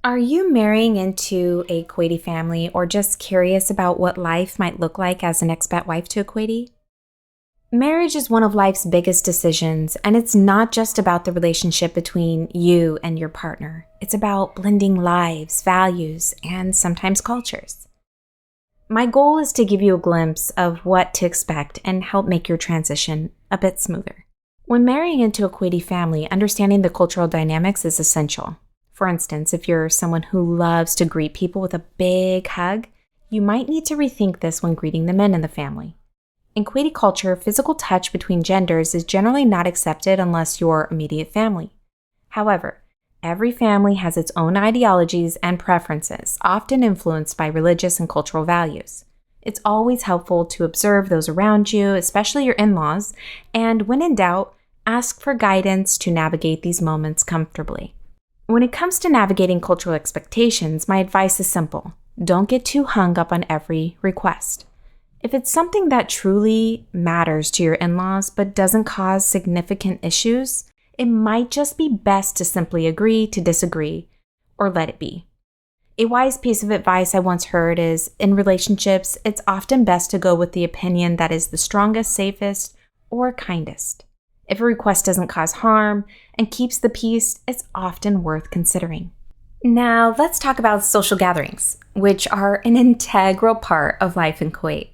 Are you marrying into a Kuwaiti family or just curious about what life might look like as an expat wife to a Kuwaiti? Marriage is one of life's biggest decisions, and it's not just about the relationship between you and your partner. It's about blending lives, values, and sometimes cultures. My goal is to give you a glimpse of what to expect and help make your transition a bit smoother. When marrying into a Kuwaiti family, understanding the cultural dynamics is essential. For instance, if you're someone who loves to greet people with a big hug, you might need to rethink this when greeting the men in the family. In Kuwaiti culture, physical touch between genders is generally not accepted unless you're immediate family. However, every family has its own ideologies and preferences, often influenced by religious and cultural values. It's always helpful to observe those around you, especially your in-laws, and when in doubt, ask for guidance to navigate these moments comfortably. When it comes to navigating cultural expectations, my advice is simple. Don't get too hung up on every request. If it's something that truly matters to your in-laws but doesn't cause significant issues, it might just be best to simply agree to disagree or let it be. A wise piece of advice I once heard is, in relationships, it's often best to go with the opinion that is the strongest, safest, or kindest. If a request doesn't cause harm and keeps the peace, it's often worth considering. Now, let's talk about social gatherings, which are an integral part of life in Kuwait.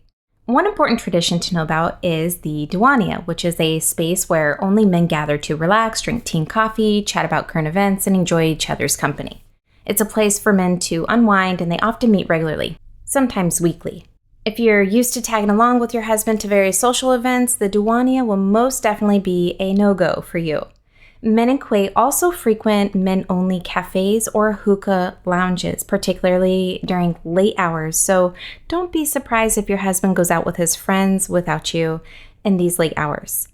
One important tradition to know about is the duwaniya, which is a space where only men gather to relax, drink tea and coffee, chat about current events, and enjoy each other's company. It's a place for men to unwind, and they often meet regularly, sometimes weekly. If you're used to tagging along with your husband to various social events, the duwaniya will most definitely be a no-go for you. Men in Kuwait also frequent men-only cafes or hookah lounges, particularly during late hours, so don't be surprised if your husband goes out with his friends without you in these late hours.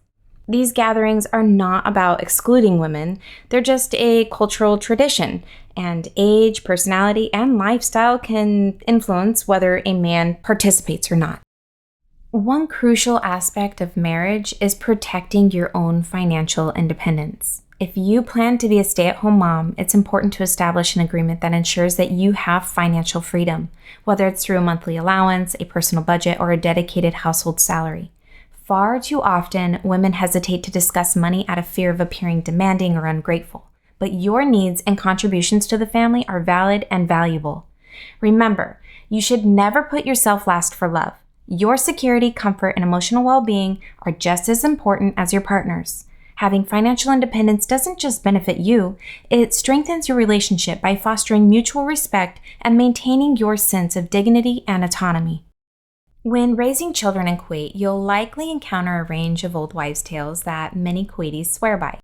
These gatherings are not about excluding women, they're just a cultural tradition, and age, personality, and lifestyle can influence whether a man participates or not. One crucial aspect of marriage is protecting your own financial independence. If you plan to be a stay-at-home mom, it's important to establish an agreement that ensures that you have financial freedom, whether it's through a monthly allowance, a personal budget, or a dedicated household salary. Far too often, women hesitate to discuss money out of fear of appearing demanding or ungrateful. But your needs and contributions to the family are valid and valuable. Remember, you should never put yourself last for love. Your security, comfort, and emotional well-being are just as important as your partner's. Having financial independence doesn't just benefit you, it strengthens your relationship by fostering mutual respect and maintaining your sense of dignity and autonomy. When raising children in Kuwait, you'll likely encounter a range of old wives' tales that many Kuwaitis swear by.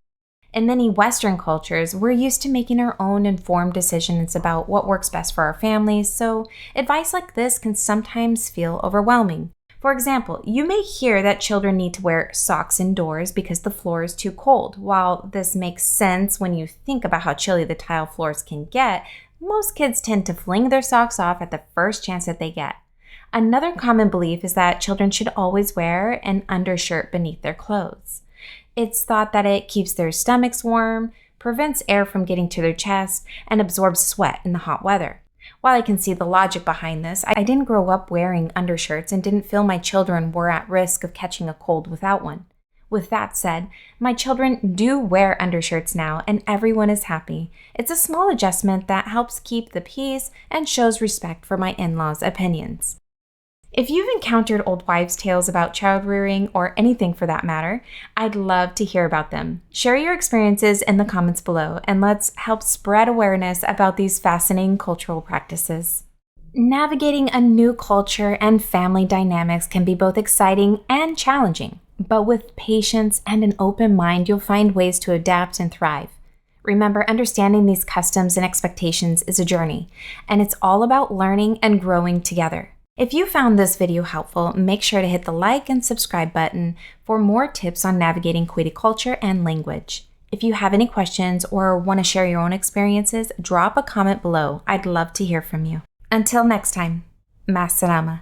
In many Western cultures, we're used to making our own informed decisions about what works best for our families, so advice like this can sometimes feel overwhelming. For example, you may hear that children need to wear socks indoors because the floor is too cold. While this makes sense when you think about how chilly the tile floors can get, most kids tend to fling their socks off at the first chance that they get. Another common belief is that children should always wear an undershirt beneath their clothes. It's thought that it keeps their stomachs warm, prevents air from getting to their chest, and absorbs sweat in the hot weather. While I can see the logic behind this, I didn't grow up wearing undershirts and didn't feel my children were at risk of catching a cold without one. With that said, my children do wear undershirts now, and everyone is happy. It's a small adjustment that helps keep the peace and shows respect for my in-laws' opinions. If you've encountered old wives' tales about child rearing or anything for that matter, I'd love to hear about them. Share your experiences in the comments below, and let's help spread awareness about these fascinating cultural practices. Navigating a new culture and family dynamics can be both exciting and challenging, but with patience and an open mind, you'll find ways to adapt and thrive. Remember, understanding these customs and expectations is a journey, and it's all about learning and growing together. If you found this video helpful, make sure to hit the like and subscribe button for more tips on navigating Kuwaiti culture and language. If you have any questions or want to share your own experiences, drop a comment below. I'd love to hear from you. Until next time, ma salama.